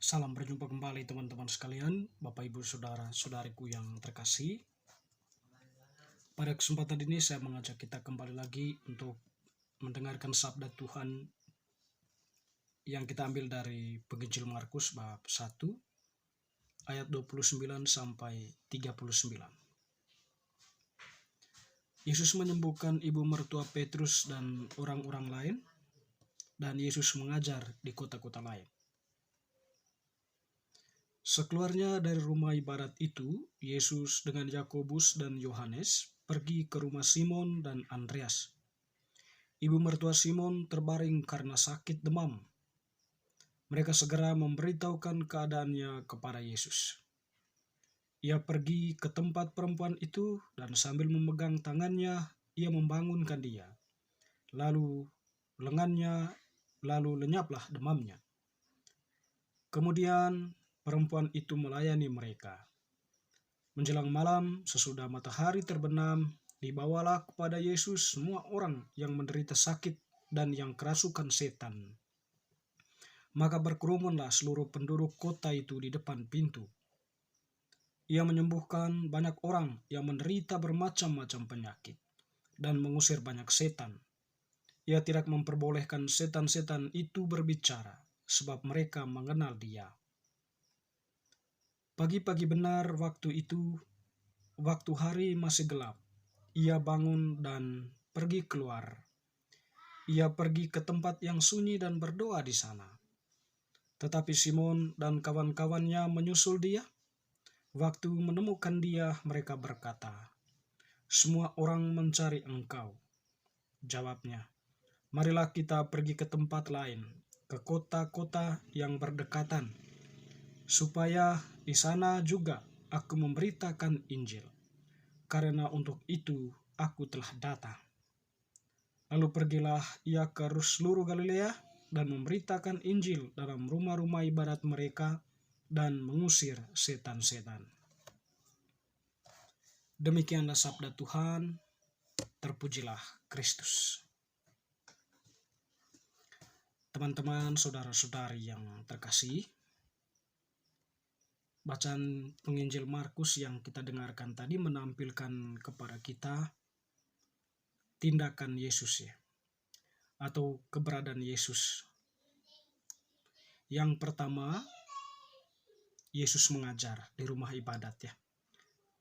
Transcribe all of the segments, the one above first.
Salam berjumpa kembali teman-teman sekalian, Bapak Ibu Saudara-saudariku yang terkasih. Pada kesempatan ini saya mengajak kita kembali lagi untuk mendengarkan sabda Tuhan yang kita ambil dari Penginjil Markus bab 1 ayat 29 sampai 39. Yesus menyembuhkan ibu mertua Petrus dan orang-orang lain, dan Yesus mengajar di kota-kota lain. Sekeluarnya dari rumah ibadat itu, Yesus dengan Yakobus dan Yohanes pergi ke rumah Simon dan Andreas. Ibu mertua Simon terbaring karena sakit demam. Mereka segera memberitahukan keadaannya kepada Yesus. Ia pergi ke tempat perempuan itu dan sambil memegang tangannya, ia membangunkan dia. Lalu lenyaplah demamnya. Kemudian perempuan itu melayani mereka. Menjelang malam, sesudah matahari terbenam, dibawalah kepada Yesus semua orang yang menderita sakit dan yang kerasukan setan. Maka berkerumunlah seluruh penduduk kota itu di depan pintu. Ia menyembuhkan banyak orang yang menderita bermacam-macam penyakit dan mengusir banyak setan. Ia tidak memperbolehkan setan-setan itu berbicara, sebab mereka mengenal Dia. Pagi-pagi benar waktu itu, waktu hari masih gelap, ia bangun dan pergi keluar. Ia pergi ke tempat yang sunyi dan berdoa di sana. Tetapi Simon dan kawan-kawannya menyusul dia. Waktu menemukan dia, mereka berkata, "Semua orang mencari engkau." Jawabnya, "Marilah kita pergi ke tempat lain, ke kota-kota yang berdekatan, supaya di sana juga aku memberitakan Injil, karena untuk itu aku telah datang." Lalu pergilah ia ke seluruh Galilea dan memberitakan Injil dalam rumah-rumah ibadat mereka dan mengusir setan-setan. Demikianlah sabda Tuhan, terpujilah Kristus. Teman-teman, saudara-saudari yang terkasih, bacaan penginjil Markus yang kita dengarkan tadi menampilkan kepada kita tindakan Yesus atau keberadaan Yesus. Yang pertama, Yesus mengajar di rumah ibadat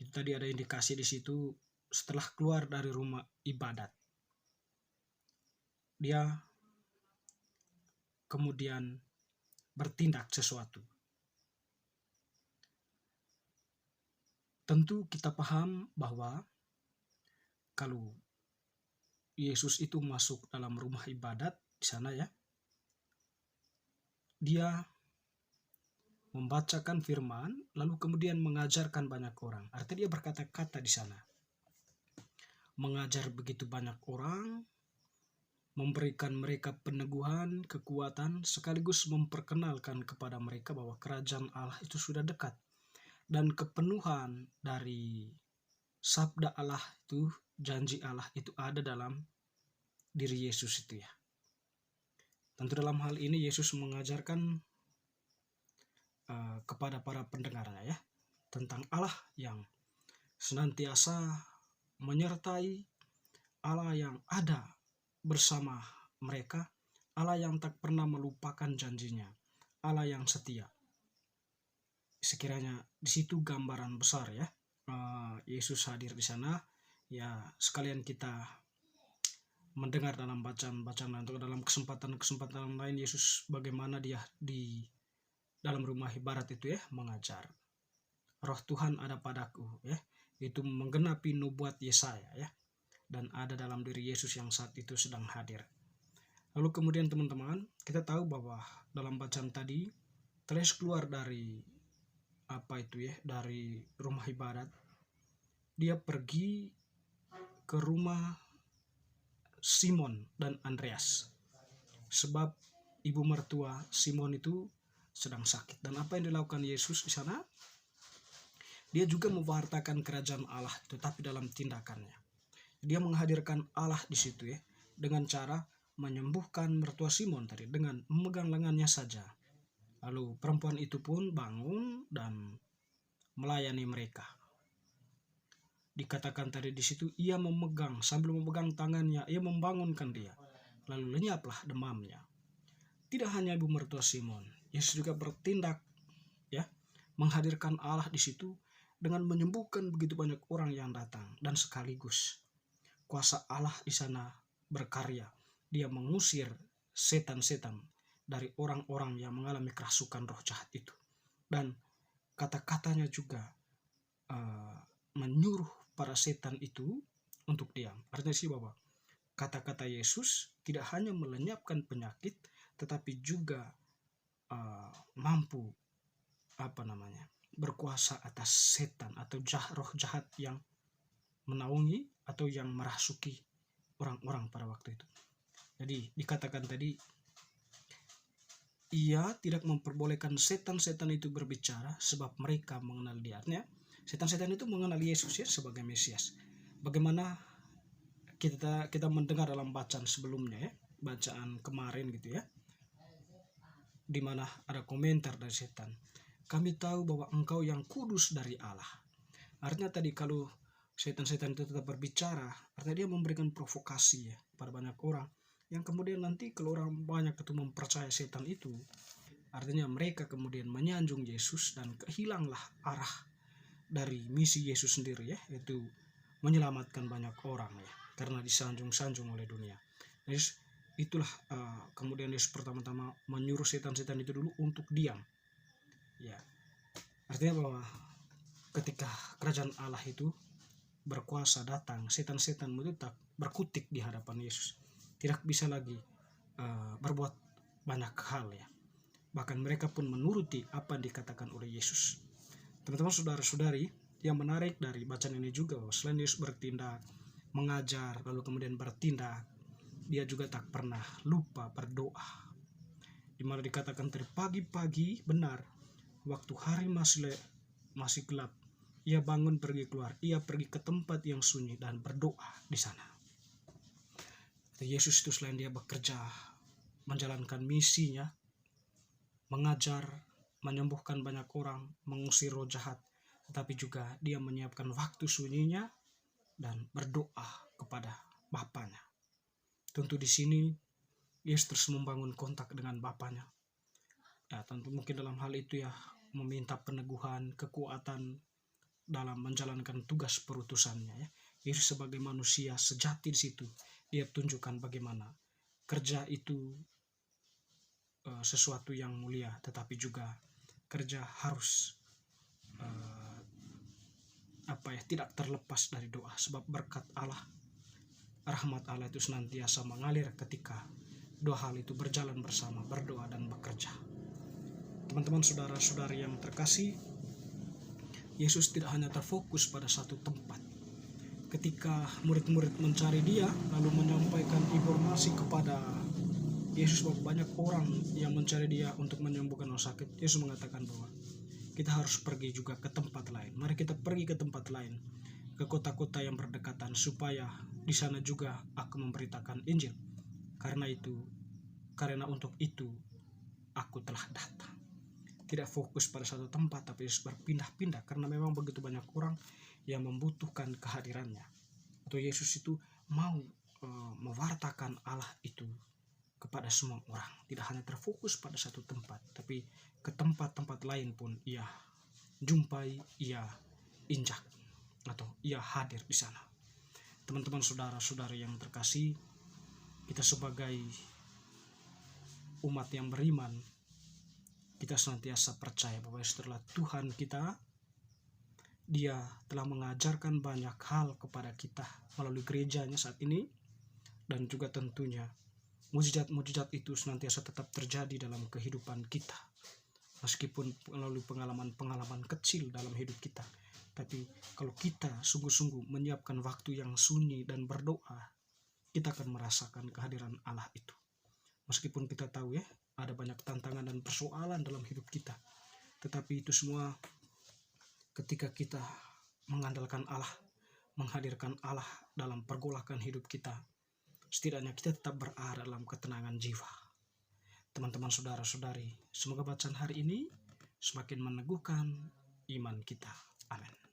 Itu tadi ada indikasi di situ setelah keluar dari rumah ibadat. Dia kemudian bertindak sesuatu. Tentu kita paham bahwa kalau Yesus itu masuk dalam rumah ibadat di sana dia membacakan firman lalu kemudian mengajarkan banyak orang. Artinya dia berkata-kata di sana. Mengajar begitu banyak orang, memberikan mereka peneguhan, kekuatan, sekaligus memperkenalkan kepada mereka bahwa kerajaan Allah itu sudah dekat. Dan kepenuhan dari sabda Allah itu, janji Allah itu ada dalam diri Yesus itu Tentu dalam hal ini Yesus mengajarkan kepada para pendengarnya tentang Allah yang senantiasa menyertai, Allah yang ada bersama mereka, Allah yang tak pernah melupakan janjinya, Allah yang setia. Sekiranya di situ gambaran besar Yesus hadir di sana, sekalian kita mendengar dalam bacaan-bacaan atau dalam kesempatan-kesempatan lain Yesus bagaimana dia di dalam rumah ibadat itu mengajar. Roh Tuhan ada padaku itu menggenapi nubuat Yesaya dan ada dalam diri Yesus yang saat itu sedang hadir. Lalu kemudian teman-teman, kita tahu bahwa dalam bacaan tadi telah keluar dari dari rumah ibadat, dia pergi ke rumah Simon dan Andreas, sebab ibu mertua Simon itu sedang sakit. Dan apa yang dilakukan Yesus di sana? Dia juga mewartakan kerajaan Allah, tetapi dalam tindakannya. Dia menghadirkan Allah di situ dengan cara menyembuhkan mertua Simon tadi dengan memegang lengannya saja. Lalu perempuan itu pun bangun dan melayani mereka. Dikatakan tadi di situ ia sambil memegang tangannya, ia membangunkan dia. Lalu lenyaplah demamnya. Tidak hanya ibu mertua Simon, Yesus juga bertindak ya, menghadirkan Allah di situ dengan menyembuhkan begitu banyak orang yang datang, dan sekaligus kuasa Allah di sana berkarya. Dia mengusir setan-setan dari orang-orang yang mengalami kerasukan roh jahat itu. Dan kata-katanya juga menyuruh para setan itu untuk diam. Artinya sih bahwa kata-kata Yesus tidak hanya melenyapkan penyakit, tetapi juga mampu berkuasa atas setan atau roh jahat yang menaungi atau yang merasuki orang-orang pada waktu itu. Jadi dikatakan tadi ia tidak memperbolehkan setan-setan itu berbicara sebab mereka mengenal dia. Artinya setan-setan itu mengenal Yesus ya sebagai Mesias. Bagaimana kita mendengar dalam bacaan sebelumnya ya, bacaan kemarin gitu ya, di mana ada komentar dari setan. Kami tahu bahwa engkau yang kudus dari Allah. Artinya tadi kalau setan-setan itu tetap berbicara, artinya dia memberikan provokasi ya pada banyak orang, yang kemudian nanti kalau orang banyak itu mempercaya setan itu, artinya mereka kemudian menyanjung Yesus dan kehilanglah arah dari misi Yesus sendiri ya, yaitu menyelamatkan banyak orang ya, karena disanjung-sanjung oleh dunia. Yesus itulah kemudian Yesus pertama-tama menyuruh setan-setan itu dulu untuk diam ya. Artinya bahwa ketika kerajaan Allah itu berkuasa datang, setan-setan itu tak berkutik di hadapan Yesus, tidak bisa lagi berbuat banyak hal ya. Bahkan mereka pun menuruti apa yang dikatakan oleh Yesus. Teman-teman saudara-saudari, yang menarik dari bacaan ini juga bahwa selain Yesus bertindak, mengajar, lalu kemudian bertindak, dia juga tak pernah lupa berdoa. Di mana dikatakan dari pagi-pagi benar, waktu hari masih gelap, ia bangun pergi keluar, ia pergi ke tempat yang sunyi dan berdoa di sana. Yesus itu selain dia bekerja, menjalankan misinya, mengajar, menyembuhkan banyak orang, mengusir roh jahat, tetapi juga dia menyiapkan waktu sunyinya dan berdoa kepada Bapanya. Tentu di sini Yesus terus membangun kontak dengan Bapanya. Ya, tentu mungkin dalam hal itu ya meminta peneguhan, kekuatan dalam menjalankan tugas perutusannya ya. Yesus sebagai manusia sejati di situ, dia tunjukkan bagaimana kerja itu sesuatu yang mulia, tetapi juga kerja harus tidak terlepas dari doa, sebab berkat Allah, rahmat Allah itu senantiasa mengalir ketika dua hal itu berjalan bersama, berdoa dan bekerja. Teman-teman saudara-saudari yang terkasih, Yesus tidak hanya terfokus pada satu tempat. Ketika murid-murid mencari dia, lalu menyampaikan informasi kepada Yesus bahwa banyak orang yang mencari dia untuk menyembuhkan orang sakit, Yesus mengatakan bahwa kita harus pergi juga ke tempat lain. Mari kita pergi ke tempat lain, ke kota-kota yang berdekatan, supaya di sana juga aku memberitakan Injil. Karena untuk itu aku telah datang. Tidak fokus pada satu tempat, tapi Yesus berpindah-pindah karena memang begitu banyak orang yang membutuhkan kehadirannya. Atau Yesus itu mau mewartakan Allah itu kepada semua orang, tidak hanya terfokus pada satu tempat, tapi ke tempat-tempat lain pun ia jumpai, ia injak, atau ia hadir di sana. Teman-teman saudara-saudari yang terkasih, kita sebagai umat yang beriman, kita senantiasa percaya bahwa setelah Tuhan kita, dia telah mengajarkan banyak hal kepada kita melalui gerejanya saat ini, dan juga tentunya mujizat-mujizat itu senantiasa tetap terjadi dalam kehidupan kita, meskipun melalui pengalaman-pengalaman kecil dalam hidup kita. Tapi kalau kita sungguh-sungguh menyiapkan waktu yang sunyi dan berdoa, kita akan merasakan kehadiran Allah itu. Meskipun kita tahu ya, ada banyak tantangan dan persoalan dalam hidup kita, tetapi itu semua ketika kita mengandalkan Allah, menghadirkan Allah dalam pergolakan hidup kita, setidaknya kita tetap berada dalam ketenangan jiwa. teman-teman saudara-saudari. Semoga bacaan hari ini semakin meneguhkan iman kita. Amin.